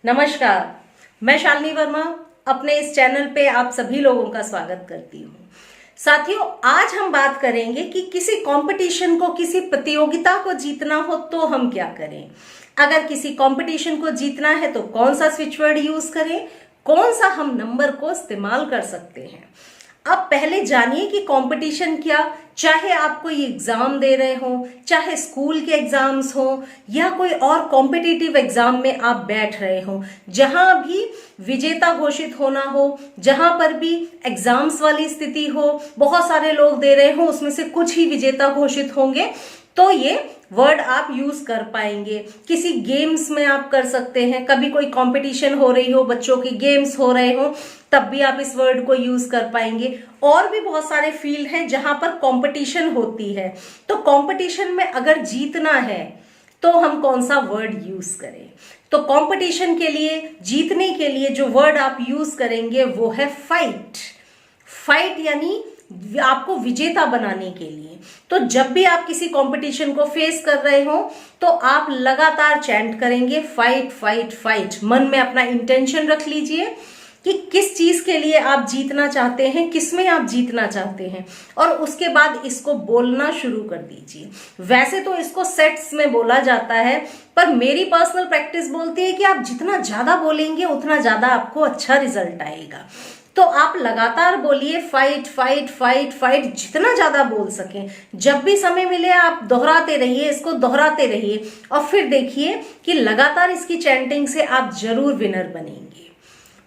नमस्कार, मैं शालिनी वर्मा अपने इस चैनल पे आप सभी लोगों का स्वागत करती हूँ। साथियों, आज हम बात करेंगे कि किसी कंपटीशन को, किसी प्रतियोगिता को जीतना हो तो हम क्या करें। अगर किसी कंपटीशन को जीतना है तो कौन सा स्विच वर्ड यूज करें, कौन सा हम नंबर को इस्तेमाल कर सकते हैं। अब पहले जानिए कि कंपटीशन क्या, चाहे आप कोई एग्जाम दे रहे हो, चाहे स्कूल के एग्जाम्स हो या कोई और कॉम्पिटिटिव एग्जाम में आप बैठ रहे हो, जहां भी विजेता घोषित होना हो, जहां पर भी एग्जाम्स वाली स्थिति हो, बहुत सारे लोग दे रहे हो, उसमें से कुछ ही विजेता घोषित होंगे, तो ये वर्ड आप यूज कर पाएंगे। किसी गेम्स में आप कर सकते हैं, कभी कोई कंपटीशन हो रही हो, बच्चों की गेम्स हो रहे हो, तब भी आप इस वर्ड को यूज कर पाएंगे। और भी बहुत सारे फील्ड हैं जहां पर कंपटीशन होती है, तो कंपटीशन में अगर जीतना है तो हम कौन सा वर्ड यूज करें। तो कंपटीशन के लिए, जीतने के लिए जो वर्ड आप यूज करेंगे वो है फाइट। फाइट यानी आपको विजेता बनाने के लिए। तो जब भी आप किसी कंपटीशन को फेस कर रहे हो तो आप लगातार चैंट करेंगे फाइट फाइट फाइट। मन में अपना इंटेंशन रख लीजिए कि किस चीज के लिए आप जीतना चाहते हैं, किसमें आप जीतना चाहते हैं, और उसके बाद इसको बोलना शुरू कर दीजिए। वैसे तो इसको सेट्स में बोला जाता है, पर मेरी पर्सनल प्रैक्टिस बोलती है कि आप जितना ज्यादा बोलेंगे उतना ज्यादा आपको अच्छा रिजल्ट आएगा। तो आप लगातार बोलिए फाइट फाइट फाइट फाइट, जितना ज्यादा बोल सकें। जब भी समय मिले आप दोहराते रहिए, इसको दोहराते रहिए, और फिर देखिए कि लगातार इसकी चैंटिंग से आप जरूर विनर बनेंगे।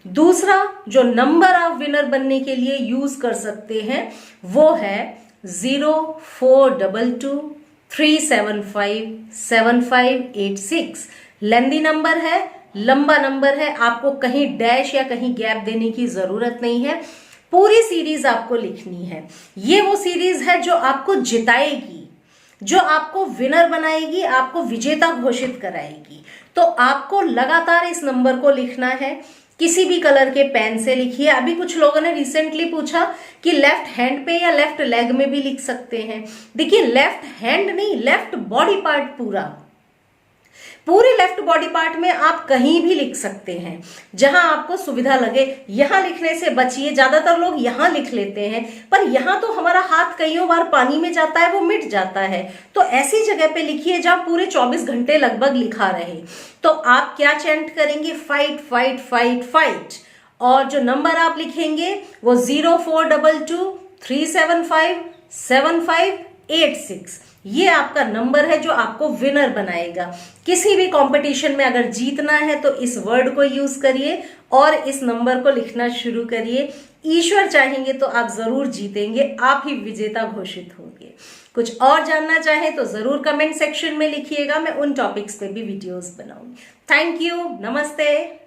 दूसरा जो नंबर आप विनर बनने के लिए यूज कर सकते हैं वो है 0422375758 लेंदी नंबर है, लंबा नंबर है, आपको कहीं डैश या कहीं गैप देने की जरूरत नहीं है। पूरी सीरीज आपको लिखनी है। ये वो सीरीज है जो आपको जिताएगी, जो आपको विनर बनाएगी, आपको विजेता घोषित कराएगी। तो आपको लगातार इस नंबर को लिखना है। किसी भी कलर के पेन से लिखिए। अभी कुछ लोगों ने रिसेंटली पूछा कि लेफ्ट हैंड पे या लेफ्ट लेग में भी लिख सकते हैं। देखिए, लेफ्ट हैंड नहीं, लेफ्ट बॉडी पार्ट, पूरे लेफ्ट बॉडी पार्ट में आप कहीं भी लिख सकते हैं, जहां आपको सुविधा लगे। यहां लिखने से बचिए। ज्यादातर लोग यहां लिख लेते हैं, पर यहां तो हमारा हाथ कईयों बार पानी में जाता है, वो मिट जाता है। तो ऐसी जगह पे लिखिए जहां पूरे 24 घंटे लगभग लिखा रहे। तो आप क्या चैंट करेंगे? Fight fight fight fight. और जो नंबर आप लिखेंगे वो 0422375758 ये आपका नंबर है जो आपको विनर बनाएगा। किसी भी कंपटीशन में अगर जीतना है तो इस वर्ड को यूज करिए और इस नंबर को लिखना शुरू करिए। ईश्वर चाहेंगे तो आप जरूर जीतेंगे, आप ही विजेता घोषित होंगे। कुछ और जानना चाहें तो जरूर कमेंट सेक्शन में लिखिएगा, मैं उन टॉपिक्स पे भी वीडियोस बनाऊंगी। थैंक यू, नमस्ते।